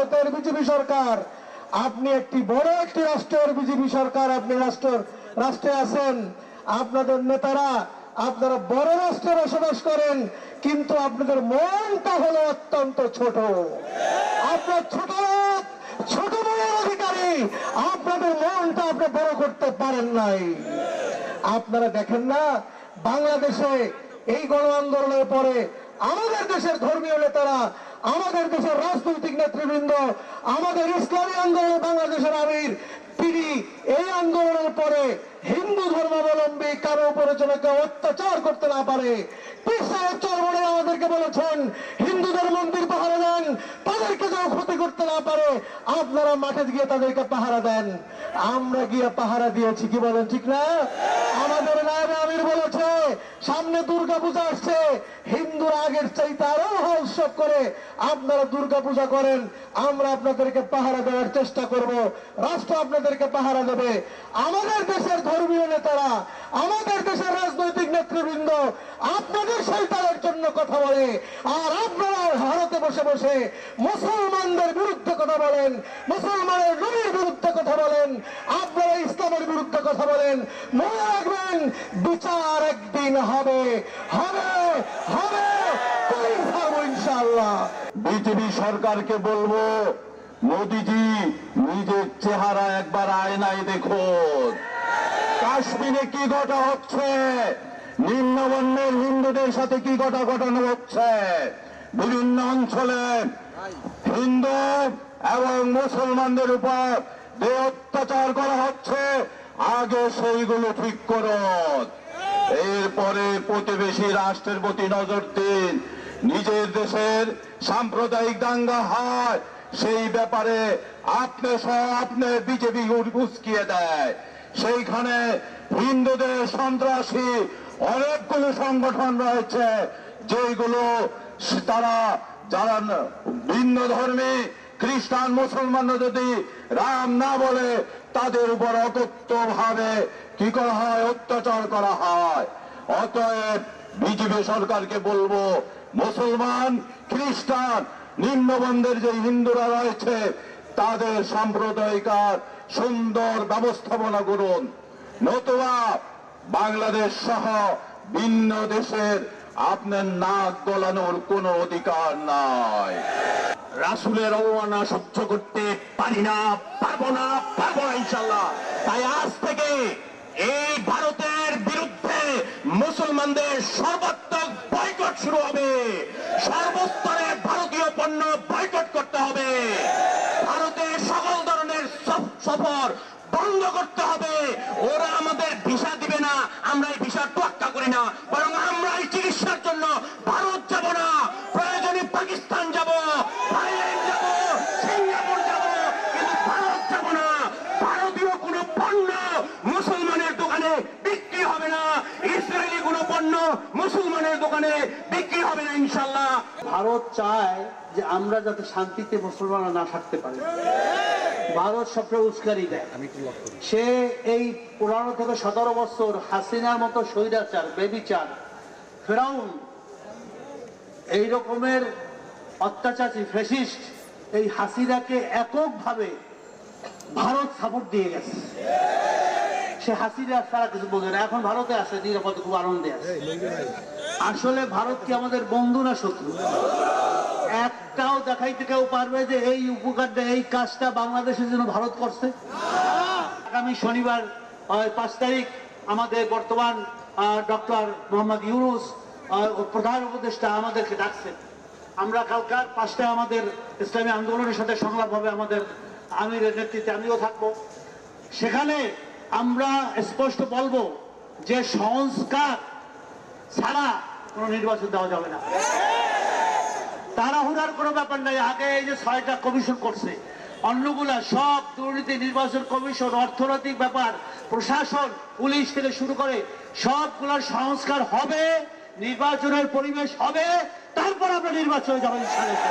ভারতের বিজেপি সরকার, আপনি একটি বড় একটি রাষ্ট্রের বিজেপি সরকার, আপনি রাষ্ট্রে আছেন, আপনাদের নেতারা আপনারা বড় রাষ্ট্রে বসবাস করেন, কিন্তু আপনাদের মনটা হলো অত্যন্ত ছোট। আপনার ছোট মনের অধিকারী, আপনাদের মনটা আপনি বড় করতে পারেন নাই। আপনারা দেখেন না বাংলাদেশে এই গণ আন্দোলনের পরে আমাদের দেশের ধর্মীয় নেতারা, আমাদের দেশের রাজনৈতিক নেতৃবৃন্দ, আমাদের ইসলামী আন্দোলন বাংলাদেশের আমির তিনি এই আন্দোলনের পরে হিন্দু ধর্মাবলম্বী কারো উপরে যেন কেউ অত্যাচার করতে না পারে, পীর সাহেব চরমনে আমাদেরকে বলেছেন হিন্দুদের মন্দির পাহারা দেন, তাদেরকে যেন ক্ষতি করতে না পারে, আপনারা মাঠে গিয়ে তাদেরকে পাহারা দেন। আমরা গিয়ে পাহারা দিয়েছি, কি বলেন ঠিক না? আমাদের নায়েবে আমির বলেছে সামনে দুর্গাপূজা আসছে, হিন্দুরা আগের চাইতে আরো উৎসব করে আপনারা দুর্গাপূজা করেন, আমরা আপনাদেরকে পাহারা দেওয়ার চেষ্টা করব, রাষ্ট্র আপনাদেরকে পাহারা দেবে। আমাদের দেশের ধর্মীয় নেতারা, আমাদের দেশের রাজনৈতিক নেতৃবৃন্দ আপনাদের সরকারের জন্য কথা বলে, আর আপনারা ভারতে বসে বসে মুসলমানদের বিরুদ্ধে কথা বলেন, মুসলমানের নবীর বিরুদ্ধে কথা বলেন, আপনারা ইসলামের বিরুদ্ধে কথা বলেন। মনে রাখবেন বিচার একদিন হবে, হবে, হবে, ইনশাআল্লাহ। বিজেপি সরকারকে বলবো, মোদিজি নিজের চেহারা একবার আয়নায় দেখুন। কাশ্মীরে কি ঘটা হচ্ছে, নিম্নবর্ণের হিন্দুদের সাথে কি ঘটানো হচ্ছে, বিভিন্ন অঞ্চলে হিন্দু এবং মুসলমানদের উপর যে অত্যাচার করা হচ্ছে, আগে সেইগুলো ঠিক করুন, এরপরে প্রতিবেশী রাষ্ট্রের প্রতি নজর দিন। নিজের দেশের সাম্প্রদায়িক দাঙ্গা হয়, সেই ব্যাপারে আপনি বিজেপি উস্কিয়ে দেয়। সেইখানে হিন্দুদের সন্ত্রাসী অনেকগুলো সংগঠন রয়েছে, যেগুলো যারা ভিন্ন ধর্মী খ্রিস্টান মুসলমান যদি রাম না বলে তাদের উপর অকথ্য ভাবে কি করা হয়, অত্যাচার করা হয়। অতএব বিজেপি সরকারকে বলবো, মুসলমান খ্রিস্টান নিম্নবর্ণের যে হিন্দুরা রয়েছে তাদের সাম্প্রদায়িকার সুন্দর ব্যবস্থাপনা করুন, নতুবা বাংলাদেশ সহ ভিন্ন দেশের আপনার নাক গলানোর কোন অধিকার নাই। রাসূলের অবমাননা সহ্য করতে পারি না, পারবো না ইনশাআল্লাহ। তাই আজ থেকে এই ভারতের বিরুদ্ধে মুসলমানদের সর্বাত্মক বয়কট শুরু হবে, সর্বস্তরে ভারতীয় পণ্য বয়কট করতে হবে, ভারতের সকল ধরনের সফর বন্ধ করতে হবে। ওরা আমাদের ভিসা দিবে না, আমরা এই ভিসা তোয়াক্কা করি না, বরং আমরা এই চিকিৎসার জন্য ভারত যাব না, প্রয়োজনে পাকিস্তান যাব, থাইল্যান্ড যাব, সিঙ্গাপুর যাব, কিন্তু ভারত যাব না। ভারতীয় কোন পণ্য মুসলমানের দোকানে বিক্রি হবে না, ইসরায়েলি কোন পণ্য মুসলমানের দোকানে বিক্রি হবে না ইনশাআল্লাহ। ভারত চায় যে আমরা যাতে শান্তিতে মুসলমানরা না থাকতে পারে, ভারত সবসময় উস্কানি দেয়। সে এই 15 থেকে 17 বছর হাসিনার মতো স্বৈরাচার, বেবিচার, ফেরাউন, এই রকমের অত্যাচারী ফ্যাসিস্ট এই হাসিনাকে এককভাবে ভারত সাপোর্ট দিয়ে গেছে। সে হাসিনা সারা কিছু বোঝে না, এখন ভারতে আছে নিরাপদে, খুব আনন্দে আছে। আসলে ভারত কি আমাদের বন্ধু না শত্রু? একটাও দেখাইতে কেউ পারবে যে এই উপকারটা, এই কাজটা বাংলাদেশের জন্য ভারত করছে? আগামী শনিবার 5 তারিখ আমাদের বর্তমান ডক্টর মোহাম্মদ ইউনূস প্রধান উপদেষ্টা আমাদেরকে ডাকছেন। আমরা কালকার 5টায় আমাদের ইসলামী আন্দোলনের সাথে সংলাপ হবে, আমাদের আমিরের নেতৃত্বে আমিও থাকবো। সেখানে আমরা স্পষ্ট বলবো যে সংস্কার ছাড়া কোনো নির্বাচন দেওয়া যাবে না। তাড়াহুড়ার কোনো ব্যাপার নাই। আগে এই যে 6টা কমিশন করছে, অন্যগুলা সব দুর্নীতি, নির্বাচন কমিশন, অর্থনৈতিক ব্যাপার, প্রশাসন, পুলিশ থেকে শুরু করে সবগুলার সংস্কার হবে, নির্বাচনের পরিবেশ হবে, তারপর আমরা নির্বাচনে যাবো ইনশাআল্লাহ।